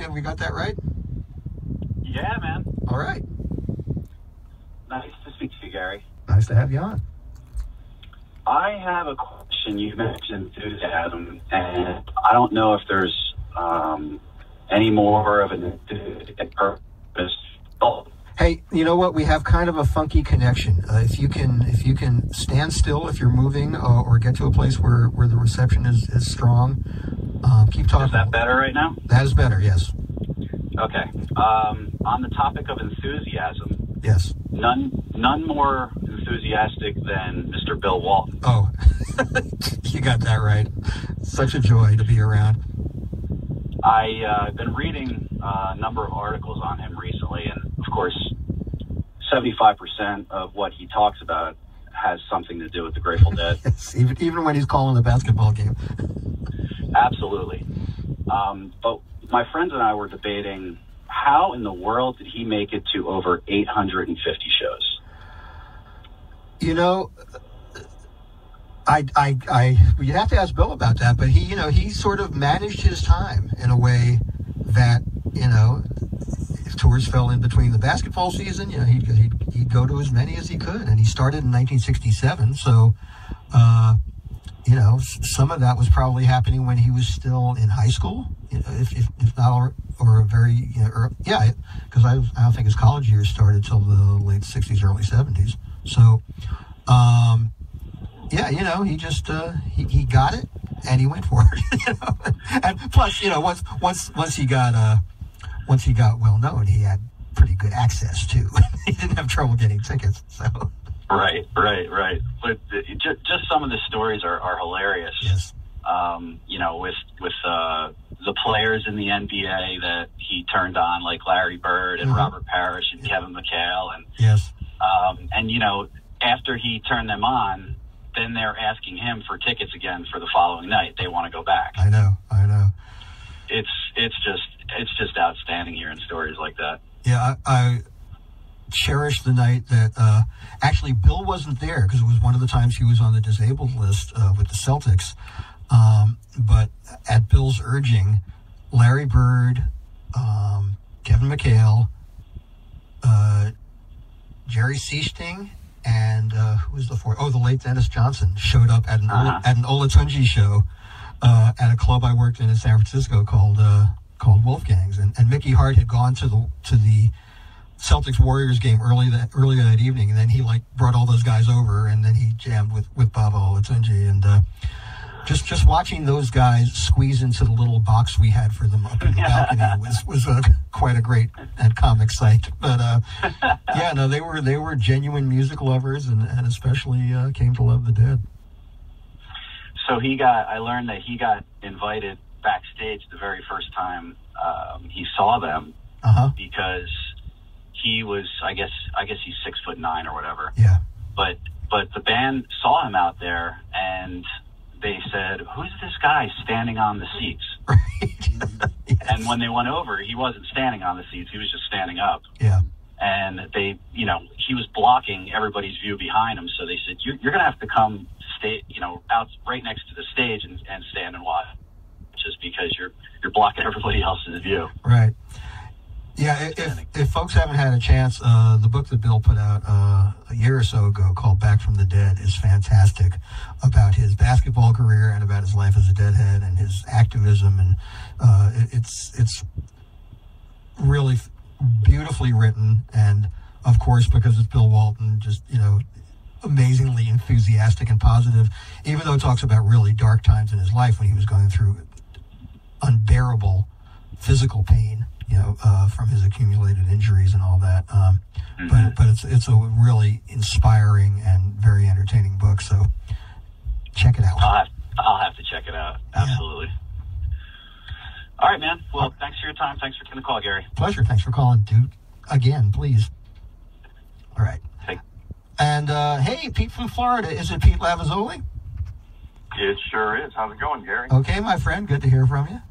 Have we got that right? Yeah, man. All right. Nice to speak to you, Gary. Nice to have you on. I have a question. You mentioned enthusiasm, and I don't know if there's any more of an enthusiastic purpose. Hey, you know what? We have kind of a funky connection. If you can stand still if you're moving, or get to a place where the reception is strong, keep talking. Is that better right now? That is better. Yes. Okay. On the topic of enthusiasm. Yes. None more enthusiastic than Mr. Bill Walton. Oh, you got that right. Such a joy to be around. I've been reading a number of articles on him recently, and of course, 75% of what he talks about has something to do with the Grateful Dead. Yes, even when he's calling the basketball game. Absolutely. But my friends and I were debating, how in the world did he make it to over 850 shows? You know, you'd have to ask Bill about that, but he sort of managed his time in a way that, if tours fell in between the basketball season, he'd go to as many as he could, and he started in 1967, so, some of that was probably happening when he was still in high school, if not, or a very, because I don't think his college years started till the late 60s, early 70s, so, he just he got it and he went for it. And plus, once he got well known, he had pretty good access too. He didn't have trouble getting tickets. So right. But just some of the stories are hilarious. Yes. With the players in the NBA that he turned on, like Larry Bird and Robert Parrish and Kevin McHale, and yes. After he turned them on, then they're asking him for tickets again for the following night. They want to go back. I know. It's just outstanding hearing stories like that. Yeah, I cherish the night that actually Bill wasn't there, because it was one of the times he was on the disabled list with the Celtics. But at Bill's urging, Larry Bird, Kevin McHale, Jerry Sichting, and who was the fourth? Oh, the late Dennis Johnson showed up at an Olatunji show at a club I worked in San Francisco called Wolfgang's, and Mickey Hart had gone to the Celtics Warriors game earlier that evening, and then he brought all those guys over, and then he jammed with Baba Olatunji, and just watching those guys squeeze into the little box we had for them up in the balcony was quite a great and comic sight. But they were genuine music lovers, and especially came to love the Dead. So I learned that he got invited backstage the very first time he saw them, because he was, I guess he's 6'9" or whatever. Yeah. But the band saw him out there, and they said, "Who's this guy standing on the seats?" Right. Yes. And when they went over, he wasn't standing on the seats; he was just standing up. Yeah. And they, he was blocking everybody's view behind him. So they said, "You're going to have to come stay, out right next to the stage and stand and watch, just because you're blocking everybody else's view." Right. Yeah, if folks haven't had a chance, the book that Bill put out a year or so ago called Back from the Dead is fantastic, about his basketball career and about his life as a Deadhead and his activism, and it's really beautifully written, and of course, because it's Bill Walton, just amazingly enthusiastic and positive, even though it talks about really dark times in his life when he was going through unbearable physical pain, from his accumulated injuries and all that. But it's a really inspiring and very entertaining book. So check it out. I'll have to check it out. Absolutely. Yeah. All right, man. Well, thanks for your time. Thanks for taking the call, Gary. Pleasure. Thanks for calling, dude. Again, please. All right. Hey. And hey, Pete from Florida. Is it Pete Lavazzoli? It sure is. How's it going, Gary? Okay, my friend. Good to hear from you.